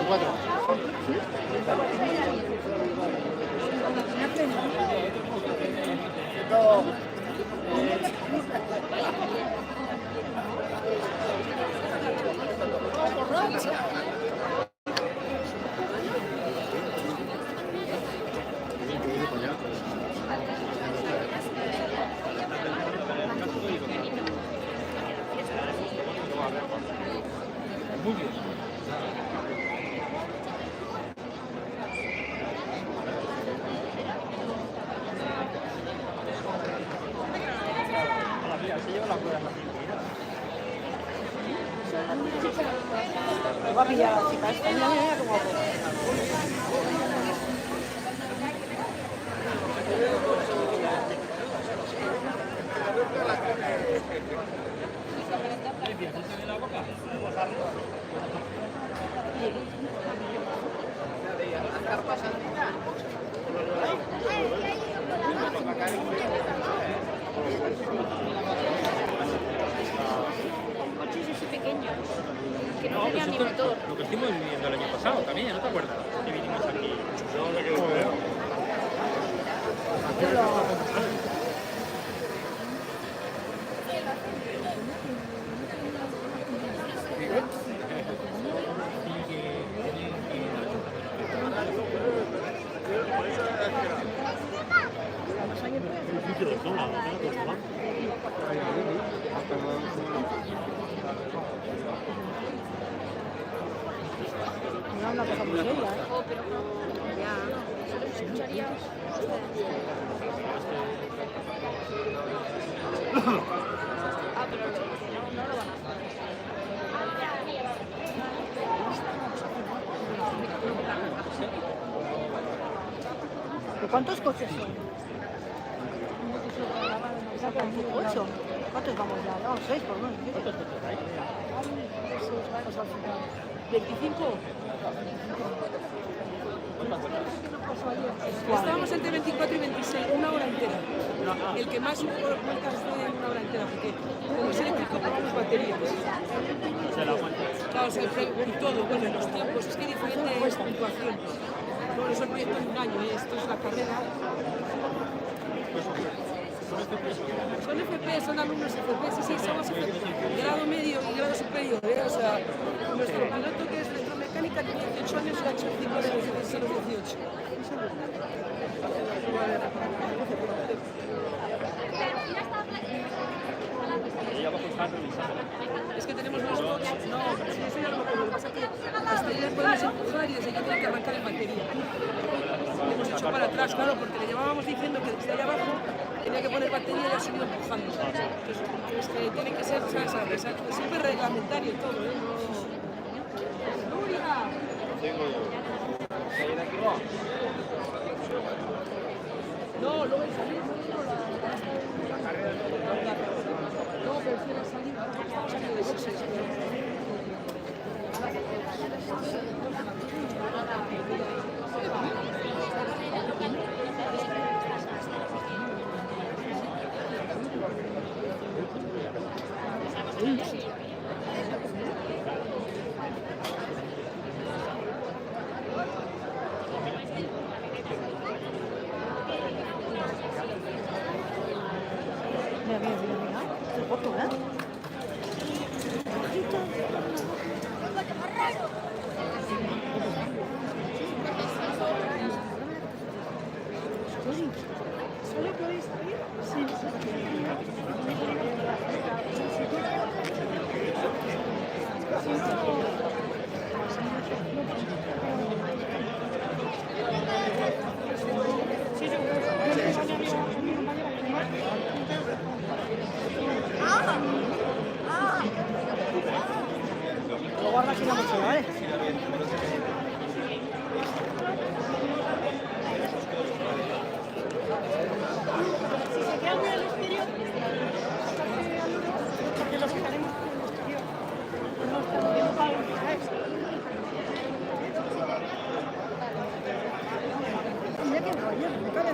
Cuatro. Muy bien. Va a pillar a la chica esta. Mira, mira, mira cómo va. Coches así pequeños, que no tenían ni motor. Lo que estuvimos viviendo el año pasado también, ¿no te acuerdas? Que vinimos aquí. Mira, una cosa muy seria, ¿eh? Oh, pero ya, solo se escucharía. Ah, pero no lo van a hacer. ¿Pero cuántos coches son? ¿Ocho? ¿Cuántos vamos ya? Vamos, 6 por lo menos. ¿Cuántos coches hay? 25. Estábamos entre 24 y 26, una hora entera. El que más vueltas fue una hora entera, porque como es eléctrico, pagamos baterías. Claro, o sea, y todo, bueno, los tiempos, es que hay diferentes puntuaciones. Bueno, es el proyecto de un año, y esto es la carrera. Son FP, son alumnos FP, sí, sí, somos FP, grado medio y grado superior, ¿eh? O sea, nuestro piloto que es electromecánica tiene 18 años y ha hecho 5 de los 16 a los 18. Es que tenemos los box, no, sí, eso ya no lo puedo, lo que pasa es que hasta ahí les podemos empujar y desde aquí tienen que arrancar en batería. Lo hemos hecho para atrás, claro, porque le llevábamos diciendo que desde allá abajo tenía que poner batería y ha subido empujando. Entonces, es que tiene que ser, ¿sabes? Es súper reglamentario todo, ¿eh? No... ¡Nuria! No, luego el salir, la carrera. No, pero si era salir, sí, sí, sí. Mira, mira, mira, mira. Qué foto, ¿eh? ¿Solo podéis salir? Sí. Lo guardas aquí en la mochila, ¿vale? Si se queda muy al exterior, porque lo sacaremos por el exterior. No está moviendo para mira que caballero, me cabe.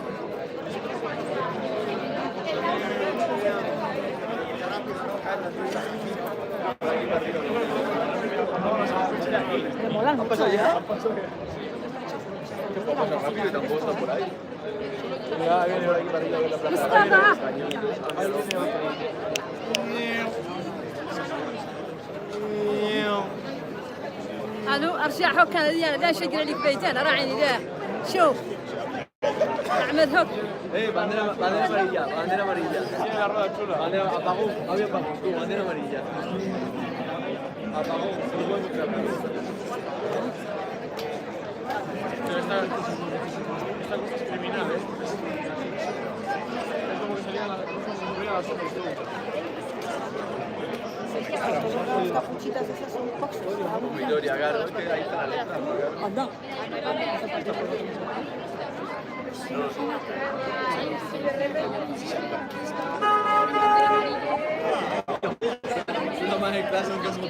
Me molan mucho, ¿eh? Pasa rápido y tampoco está por ahí. Mira, viene por aquí para arriba de la plaza. Mustafa! الو ارجع هوك انا لا شقر لك بيتين اراعيني لا شوف اعمل هوك Bandera amarilla, bandera amarilla. Tiene la rueda chula. Bandera, apagón, había apagón, tú, bandera amarilla. Apagón, no puedo mostrar. Pero esta cosa es criminal, ¿eh? Es como que salía las otras, tú. Las capuchitas esas son boxers. Victoria, claro, es que ahí está la letra. Anda. Una más en clase que es un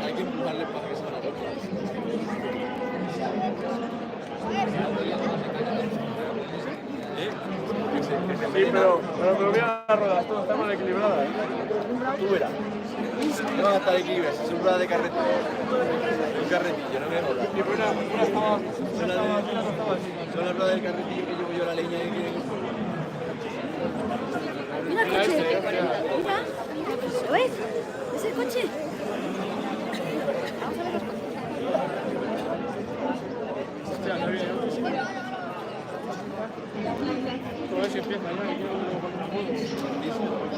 hay que empujarle para que se la Sí, pero mira las ruedas, todas están mal equilibradas, ¿eh? Tú verás. No van a estar equilibradas, son ruedas de carretilla. Un carretillo, no me jodas. Y una estaba así. Son las ruedas del carretillo que llevo yo la leña y que Mira el coche. Mira. ¿Lo ves? ¿Es el coche? Hostia, no viene otro. A ver si empieza ya, que quiero poner un juego.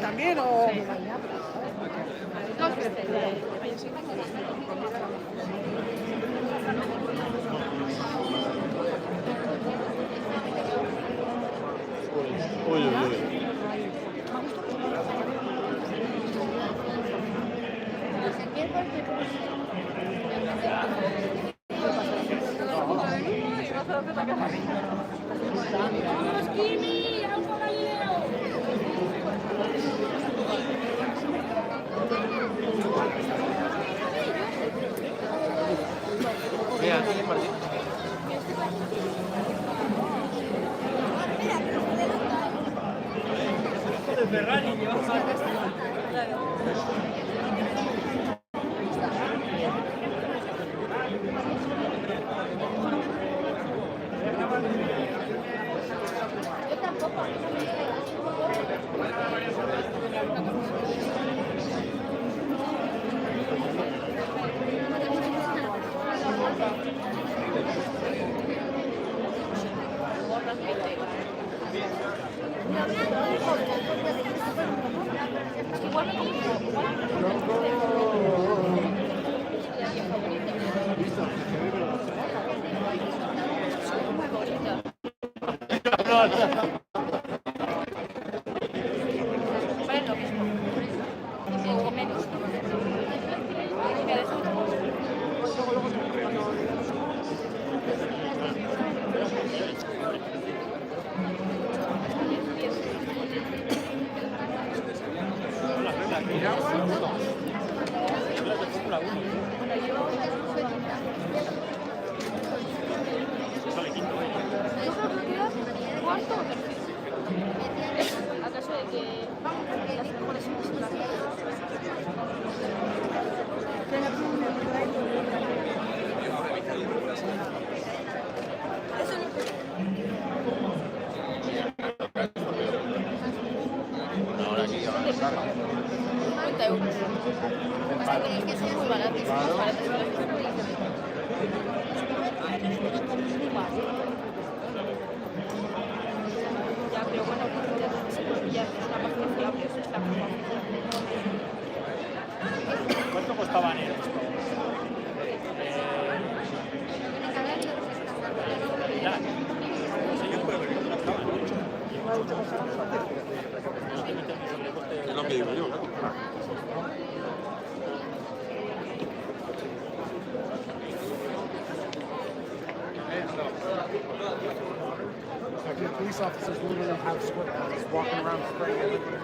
También o... Uy, uy, uy. Mira, aquí Martín. Vale lo mismo. O menos. Que de eso- Yo creo que queda cuarto o tercero. ¿Acaso de que las mejores son las €50. Es que son muy baratos, son más baratos que los que se Ya, pero bueno, ya es una página fiable, eso está mejor. ¿Cuánto costaban estos? Ya. Es lo que digo yo, claro. The police officers literally have squad cars walking around spraying everybody.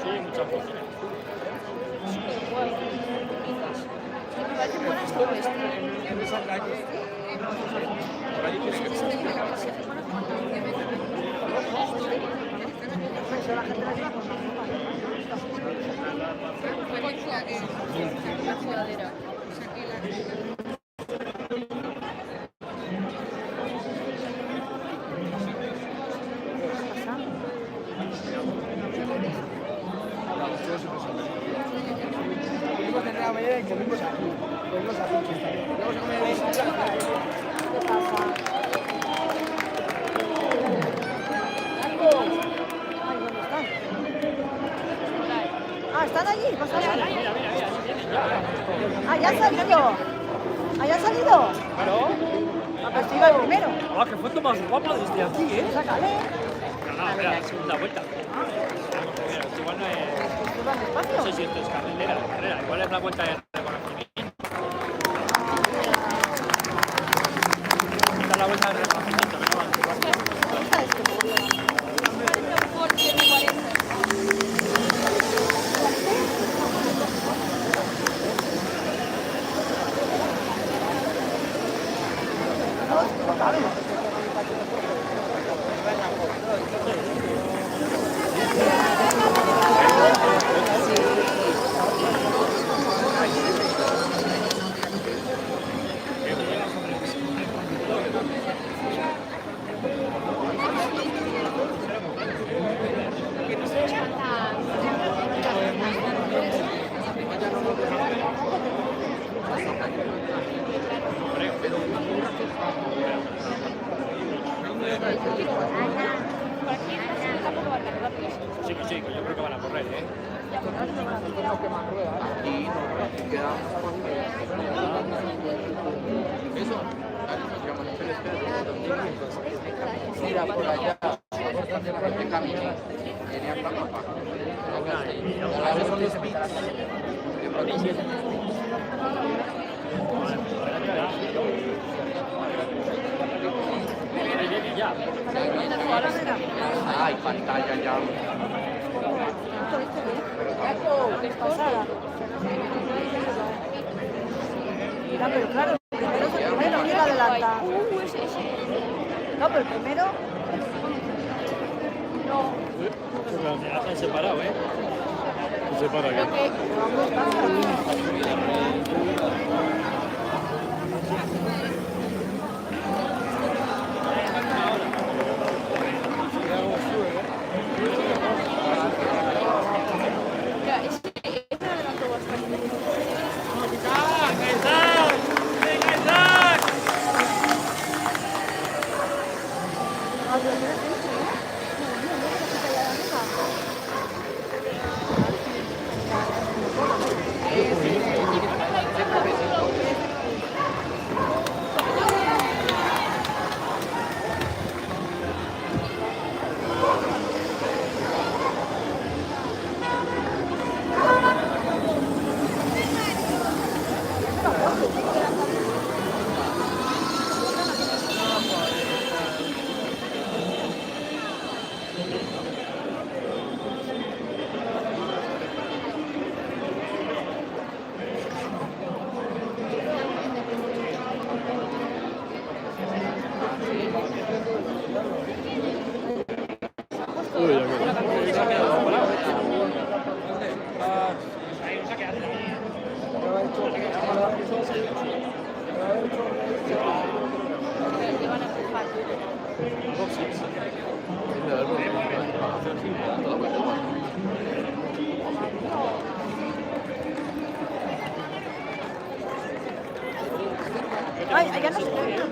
Sí, muchas cosas. Súper guay. Es que me parecen buenas todo esto. La sudadera. Venimos de Nueva Mañana y comimos aquí. Comimos aquí. Vamos a comer ahí. ¿Qué pasa? Ay, ¿dónde están? Ah, ¿están allí? ¿Vas a ver? Ah, ya han salido. Ah, ya han salido. Claro. Ah, pues iba el primero. Ah, qué foto más guapa desde aquí, ¿eh? Sácale. No, espera, segunda vuelta. Igual no es... ¿Tú vas despacio? No sé si esto es carrera. Igual es la vuelta de reconocimiento. Esta es la vuelta de reconocimiento, que no va. Parece un Ford 140. Sí, que sí, que yo creo que van a correr, ¿eh? Eso, mira por allá, este camino tenía plata. Ahora son los pits. De pronto Ahí viene ya. hay pantalla ya. Pasada. Mira, pero claro, el primero es el primero, ¿quién adelanta? No, pero el primero... Se hacen separado, ¿eh? Se separa aquí.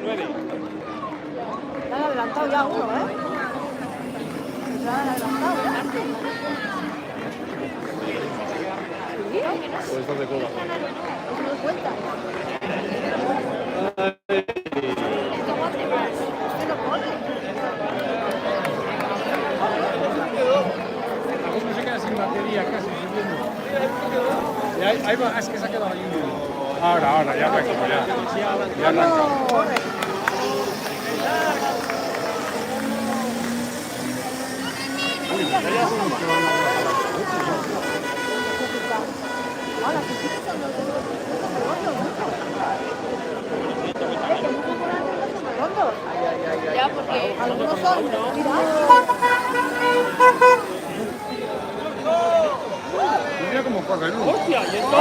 9. Se han adelantado ya uno, ¿eh? Se han adelantado, ¿eh? Pues estás de cola. No me doy cuenta. Algunos se quedan sin batería casi subiendo. Y ahí va, es que se ha quedado ahí. Ahora, ya arranca, ya arranca. Ya, porque Algunos son. Mira cómo corre, ¿no? ¡Hostia! ¿Y esto?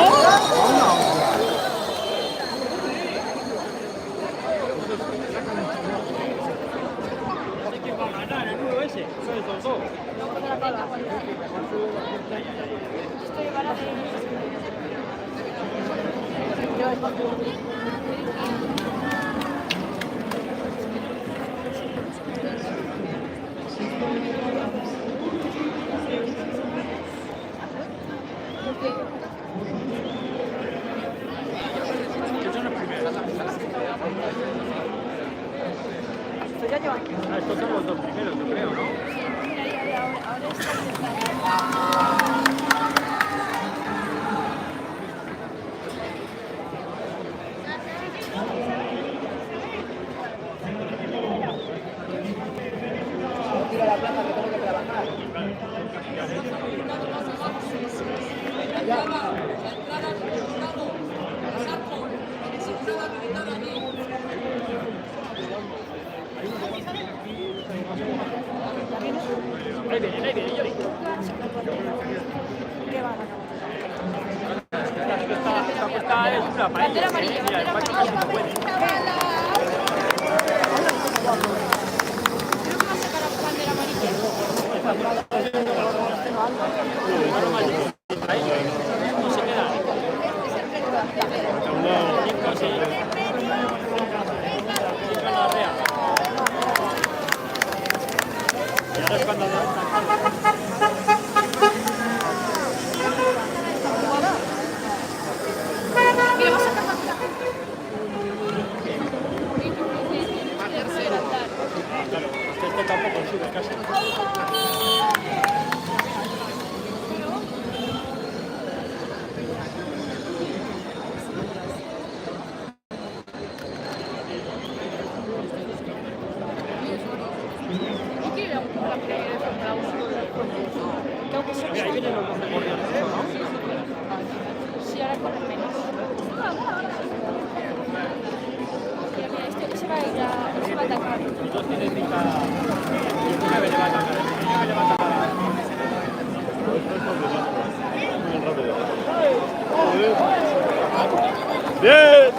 ¿Quién va a ganar? ¿El nuevo ese? ¿Son estos dos? Estos son los dos primeros, yo creo, ¿no? ahora está Tira la plaza que tengo que trabajar. Ahí viene, Yori. ¿Qué va a ganar? Esta puesta es una paella. bandera amarilla, Mira, el bandera Paco amarilla. no se puede. Creo que va a sacar a bandera amarilla. Ahí, ¿cómo se queda? 5, 6. Y ahora es cuando Mira, va a sacar bandera. claro, este tampoco sube casi. Yo quiero ir a la primera de Fórmula 1. Tengo que ser Mira, ahí vienen los dos de Mordión, ¿no? Sí, ahora corren menos. Mira, este se va a ir a... se va a atacar. Los dos tienen pinta. El 9 le va a atacar, el 9 le va a atacar. ¡Bien!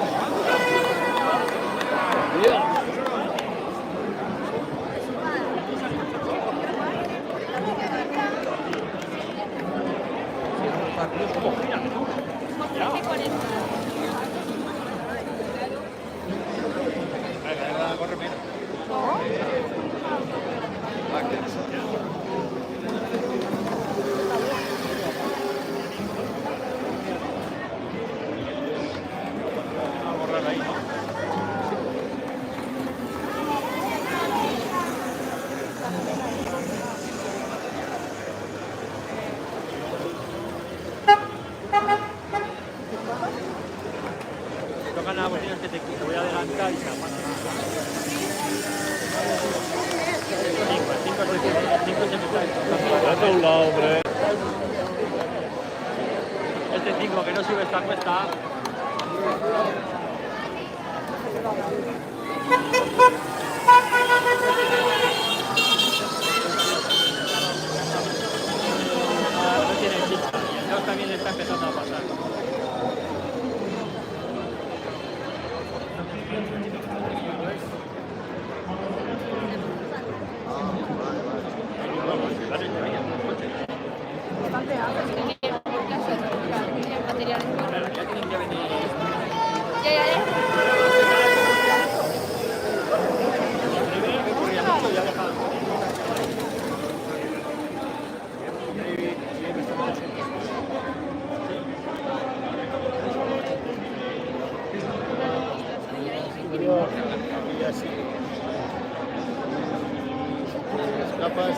Tocan a bolsillos que te voy a adelantar y se aguanta. 5 se Date a un lado, hombre. Este 5 que no sube esta cuesta. No tiene chicha. Y el 2 también está empezando a pasar. Ya.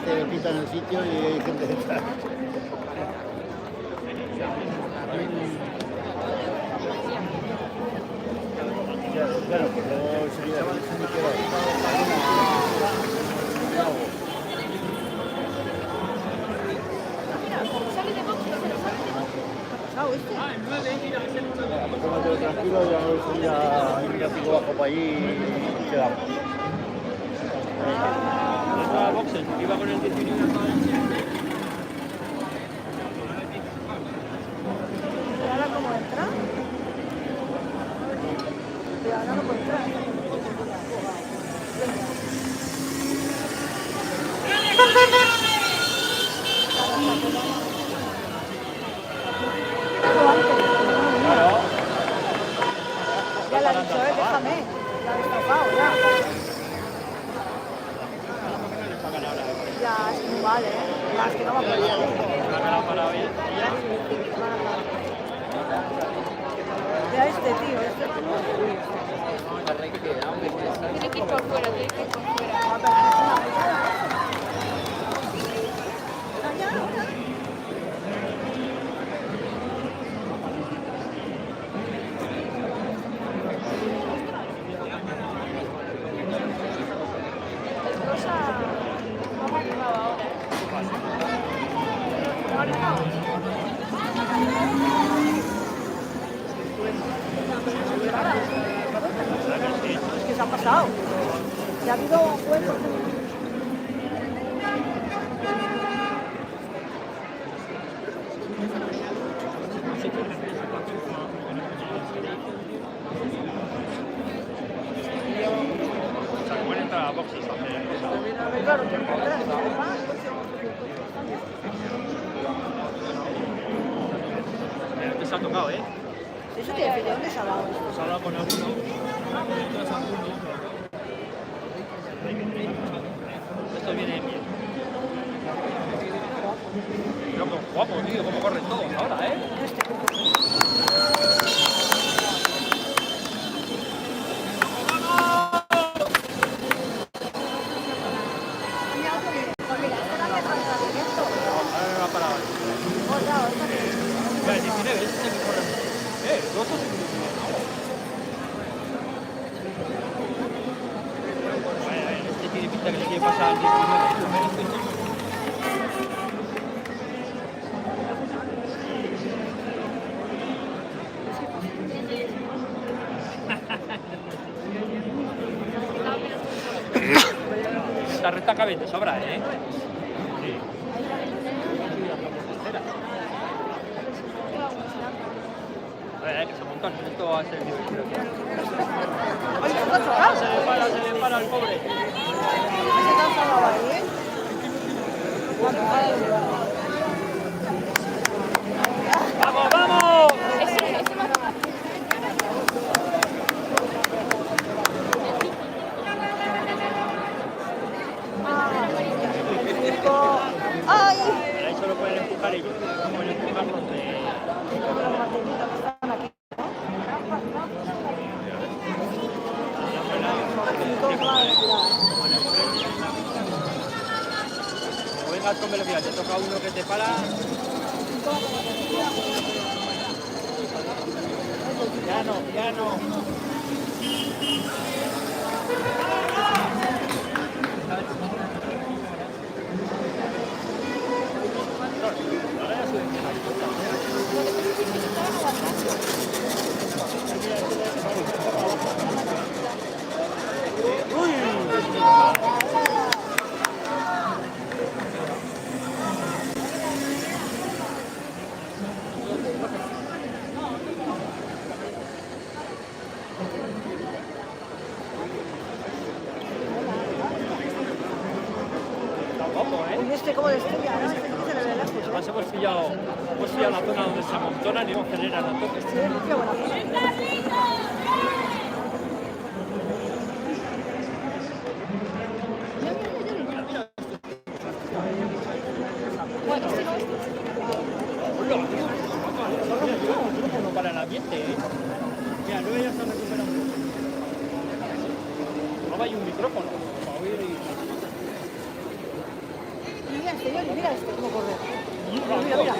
te quitan el sitio y hay gente detrás. Claro, pero sería tómatelo tranquilo, ya no sería ir a pico bajo para allí y quedamos. A boxes, iba con el 19. ¿Y ahora cómo entra? Y ahora no puede entrar. Ya la ha dicho él, déjame. La ha destapado, ya. Ya, es que no vale, ¿eh? Ya, es que no va a poder. Ya este tío, este va muy... Tiene que ir por fuera, tiene que ir por fuera. El rosa no me ha animado ahora, ¿No ha animado? Es que se ha pasado. Ya ha habido juegos. Claro, que no podrás. Te se ha tocado, ¿eh? Eso te decía, ¿de dónde se ha dado esto? Se ha dado con alguno. Esto viene bien. Loco, guapo, tío, cómo corren todos ahora, ¿eh? Este tiene pinta que le quiere pasar al 19. Esta recta cabe de sobra, ¿eh? Sí. A ver, que se montón. Esto va a ser divertido. Se le para al pobre. ¡Vamos, vamos! ¡Ay! Ahí solo pueden empujar ellos. Pueden empujar los de... Vengas con velocidad, te toca uno que te para. Ya no. ¿Cómo destruye? Ahora se le ve lejos. Además hemos pillado la zona donde se amontonan y hemos generado a toque. Sí, qué buena cosa. Para el ambiente, ¿eh? Mira, luego ya está recuperando. Luego hay un micrófono para oír y... señor, y mira este, cómo corre. Mira, mira.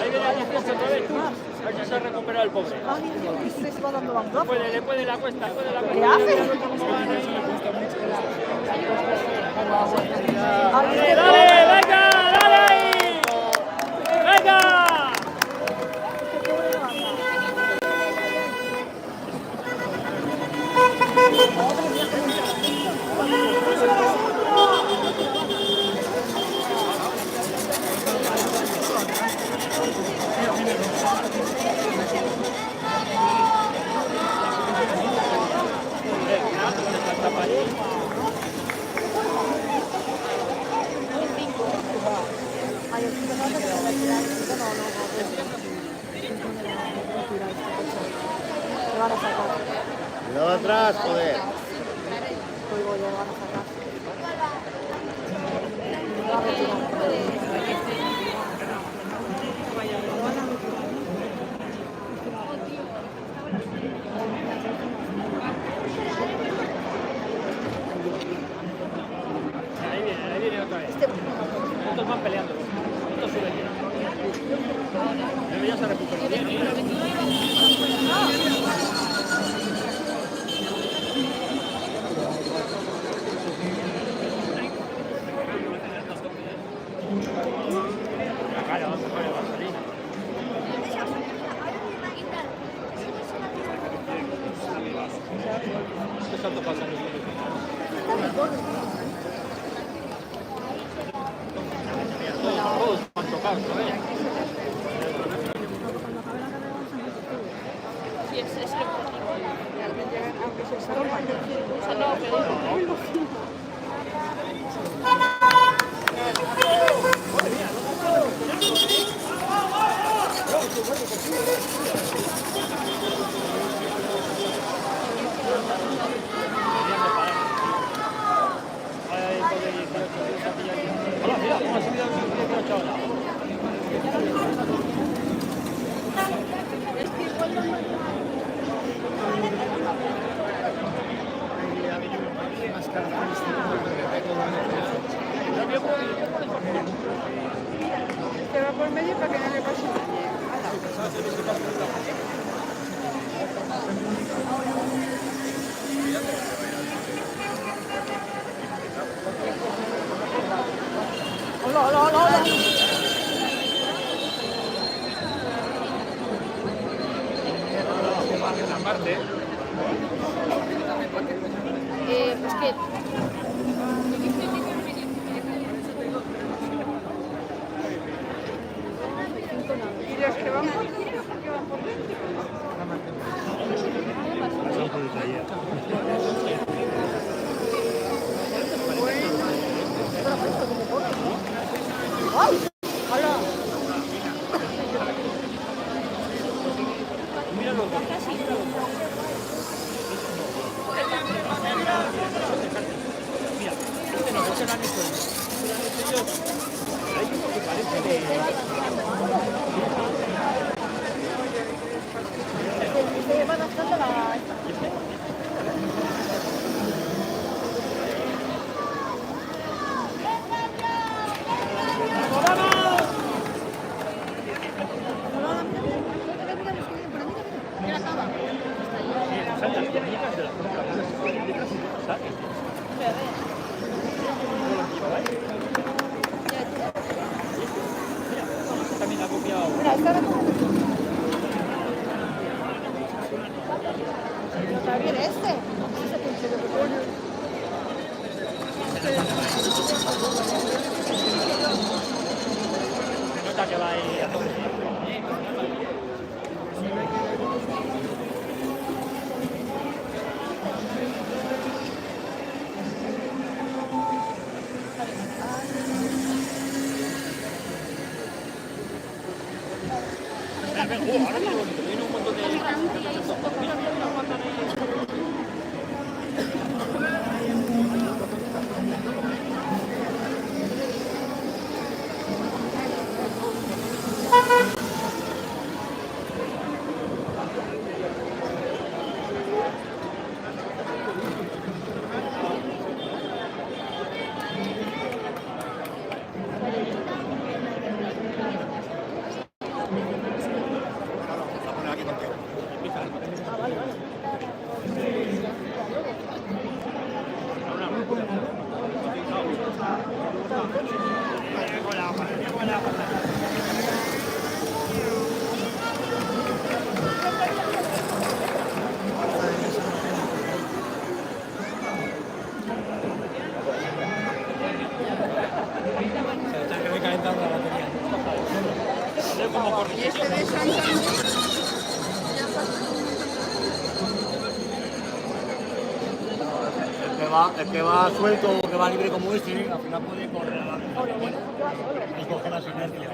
Ahí viene a la fiesta otra vez. A que se ha recuperado el pobre. Ay, Dios, se va dando bandazos. Le puede la cuesta, puede la cuesta. ¿Qué hace? ¡Dale, dale! ¡Venga! ¡Dale ahí! ¡Venga! Ay, el chico no te lo va a tirar, el chico no. Te van a sacar. Cuidado atrás, joder. Oigo, ya lo van a sacar. Lo van a retirar. Ahí viene otra vez. Estos van peleando. Estos suben bien. Pero ya se recuperó bien. Claro, vamos a poner vaselina. ¿Qué salto pasa en el todos van tocados, ¿no? Sí, es el objetivo. Eso no, pero... Hola, mira, cómo ha subido el 18 ahora. Te va por medio para que no le pase nada. Hola, hola, hola, hola. Es que... ¿Y los que van por dentro? ¿Por qué van por dentro? ¡Ay! ¡Hala! Se van bastante la... También ha copiado. Mira, esta era como... No está bien este. Ese pinche de pequeño. Nota que va ahí a tope. Ahora viene bonito, viene un montón de... Mira, mira, aguantan ahí. como corriente. El que va suelto o que va libre como este, al final puede correr a la vez. Bueno, y coger las inercias.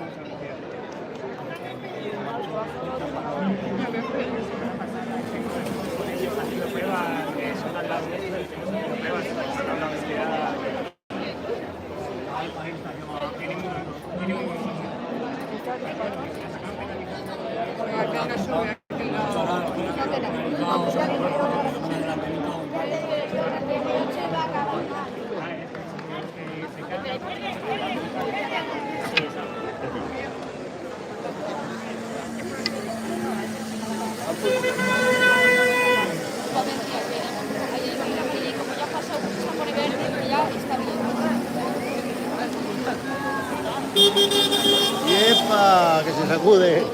¡Yepa! Que se sacude.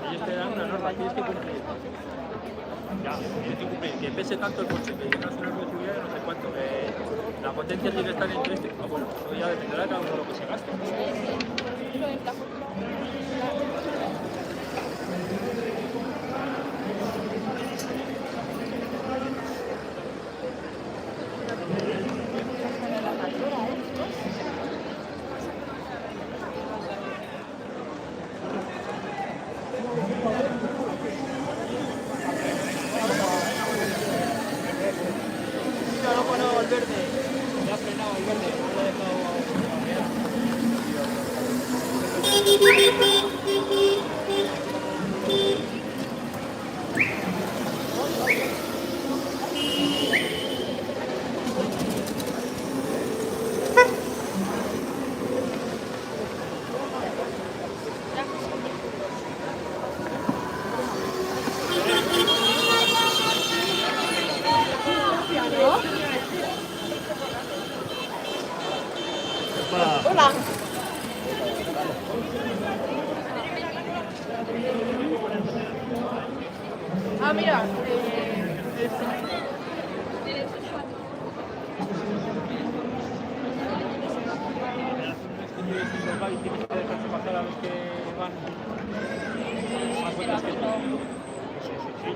Ellos te dan una norma, tienes que cumplir. Ya, tienes que cumplir. Que pese tanto el coche, que tengas una velocidad de no sé cuánto. La potencia tiene que estar entre este. Bueno, eso ya dependerá de cada uno de lo que se gaste. El verde, ya ha frenado el verde, no lo ha Hola. Ah, mira. tienes que dejarse pasar a los que van más vueltas que tú. Sí.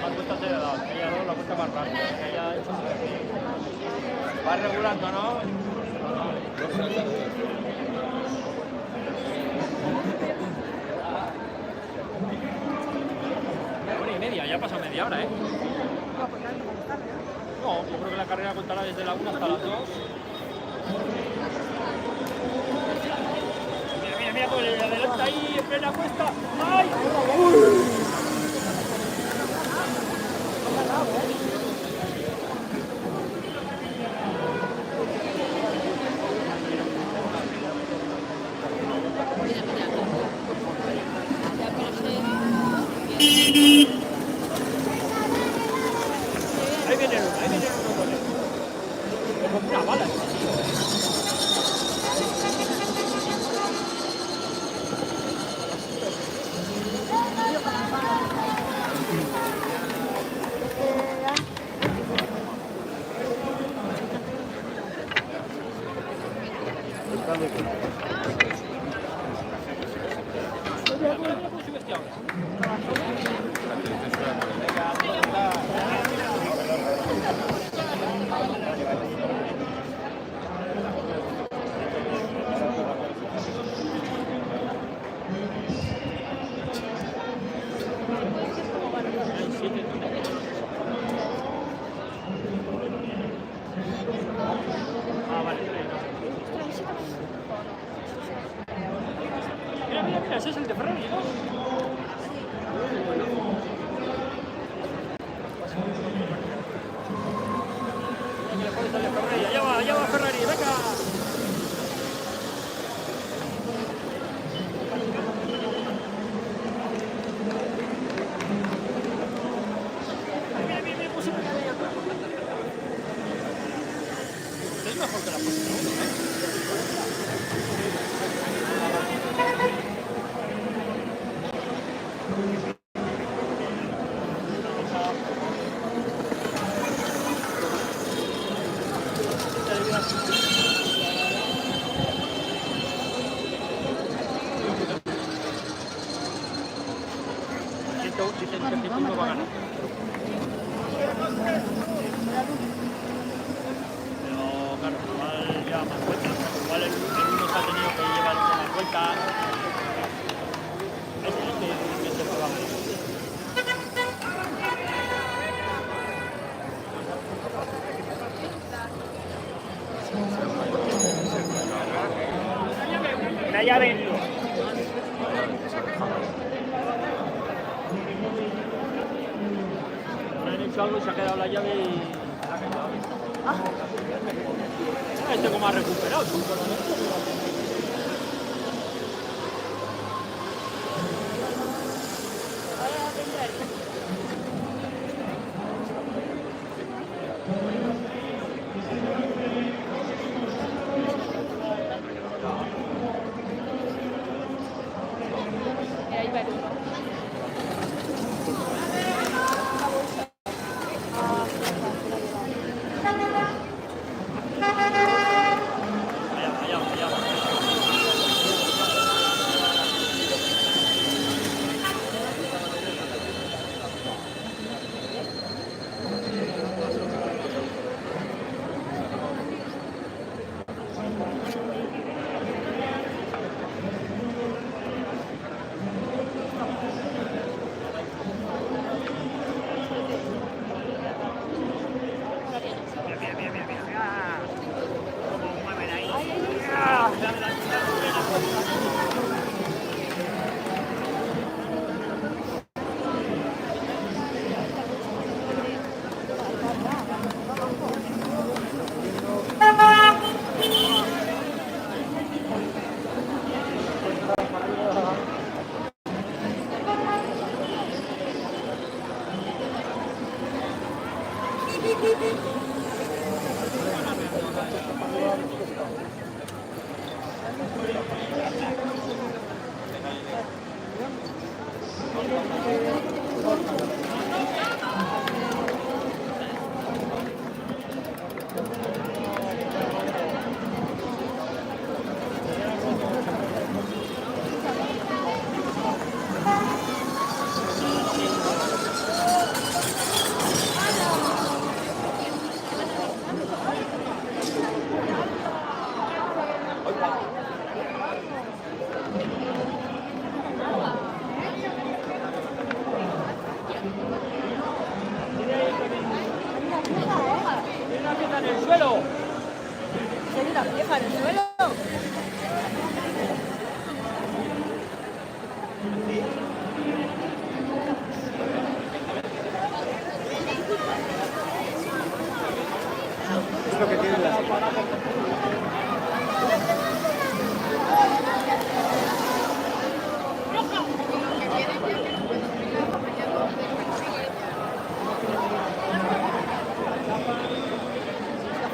Más vueltas de edad, que ella no la vuelta más rápida, que ella hecho muy bien. Va regulando, ¿no? Ya pasa media hora, ¿eh? No, yo creo que la carrera contará desde la 1 hasta las 2. Mira, cómo le adelanta ahí en plena cuesta. ¡Ay! Ahí viene uno con él. Como una bala. mejor que la Fórmula 1, ¿eh? Dicen que el segundo va a ganar. Pero claro, igual lleva más vueltas. Igual el uno se ha tenido que llevar más vueltas. Este es que se va a ganar. La llave. Han hecho algo y se ha quedado la llave y la ha quedado. Este como ha recuperado. Ahí va el uno. Allá, allá, allá. En el suelo. ¿Tiene una pieza en el suelo? Es lo que tienen las...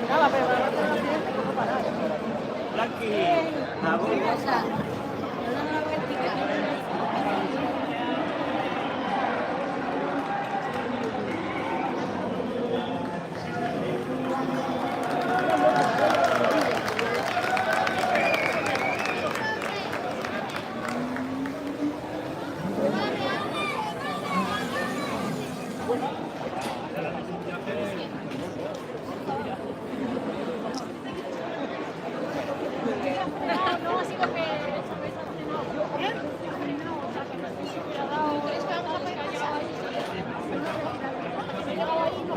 Nada, pero para no tener accidente, pues no parar. No, así que esa vez ha frenado. Ha frenado, o sea, que no sé si hubiera dado. ¿Crees que vamos a poder llegar ahí? Si llegado ahí, no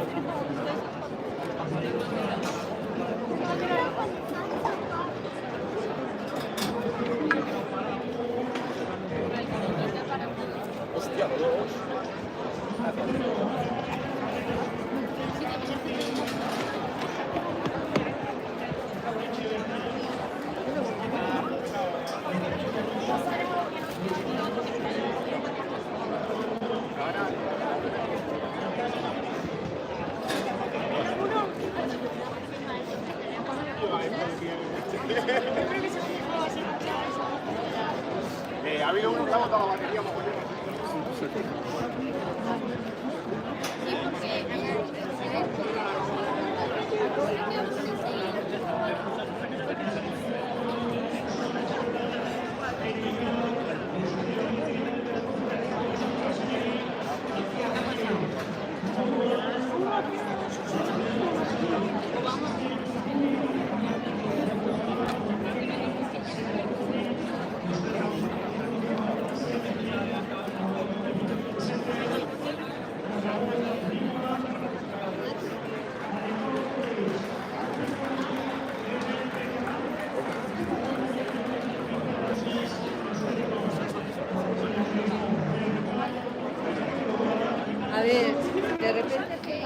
Hostia, dos. habido uno que ha botado la batería mogollón. A ver, de repente...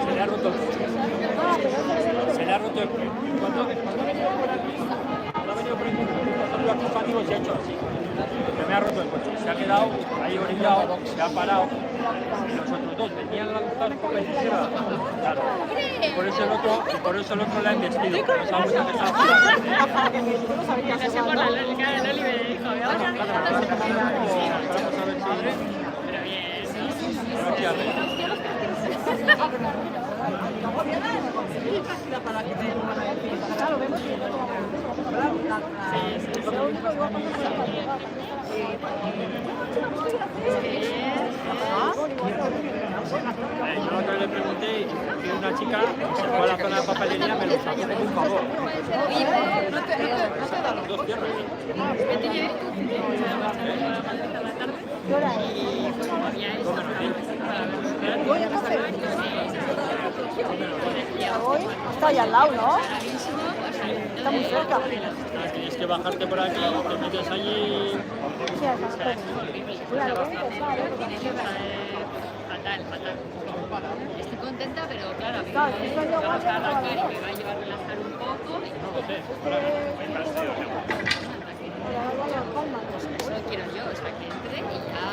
Se le ha roto el coche. Se le ha roto el coche. Cuando ha venido por el los acompaños se ha hecho así. Se me ha roto el coche. Se ha quedado ahí orillado, se ha parado. Y los otros dos venían lanzados por la izquierda. Claro. Por eso el otro le ha investido. No sabemos dónde está. No sé por la lógica del Oliver, dijo, Vamos a ver si... pero bien. Yo la otra vez le pregunté y una chica se fue a la zona de papelería, me lo sacó por un favor. Los dos cierran. Hoy está ahí al lado, ¿no? Está muy cerca. Tienes que bajarte por aquí, te metes allí. Sí, exacto. Fatal. Estoy contenta, pero claro, a mí Claro, me va a arrancar y me va a llevar a relajar un poco. Y eso quiero yo, o sea, que entre y ya.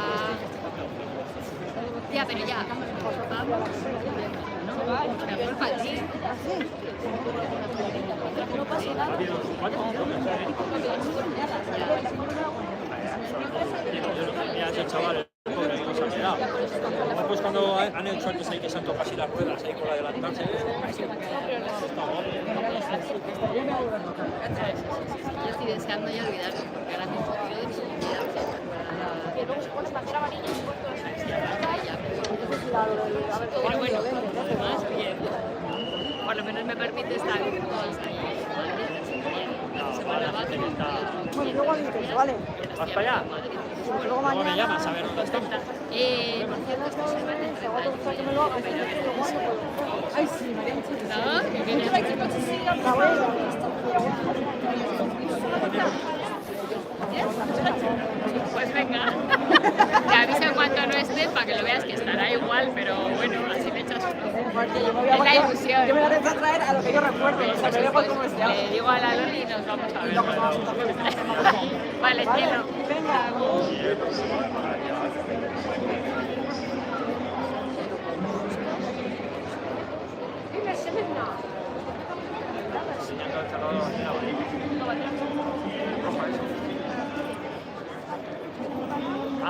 Ya, pero ya. Vamos. No, la culpa a ti. No pasa nada. Ya ese chaval, el pobre, no se ha quedado. Pues cuando han hecho antes ahí que se han tocado así las ruedas ahí por adelantarse. Yo estoy deseando ya olvidarlo, porque ahora mismo quiero disfrutar. Que luego se pone bandera amarilla y pero bueno, además, bien. Por lo menos me permite estar todos ahí. Semana va a tener Bueno, luego vale. ¿Vas para allá? Luego Luego me mañana. llamas a ver dónde estamos. por cierto, esta semana en Que me lo hagas. Ay, sí, ¿no? Que quería Pues venga, te aviso cuando no esté para que lo veas que estará igual, pero bueno, así me echas uno. Porque yo me voy Es la ilusión. yo me voy a traer a lo que yo recuerdo. O sea, me dejo como este año. Le digo a la Loli y nos vamos a ver. Vale, cielo.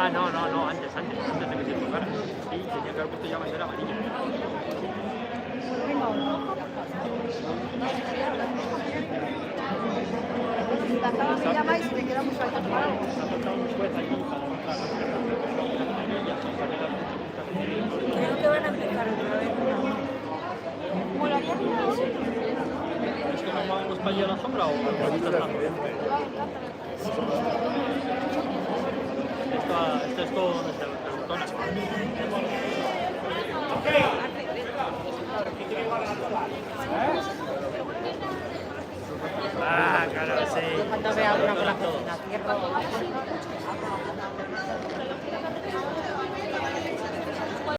Ah, no, antes de que se tocara. Sí, tenía que haber puesto ya bandera amarilla. Me llamáis y te quedamos ahí a tomar algo. Creo que van a empezar otra vez. ¿Es que nos vamos para allá a la sombra o por aquí está? Esto es todo nuestra zona. Ah, claro, sí. Falta ver alguna por la cocina. Cierro.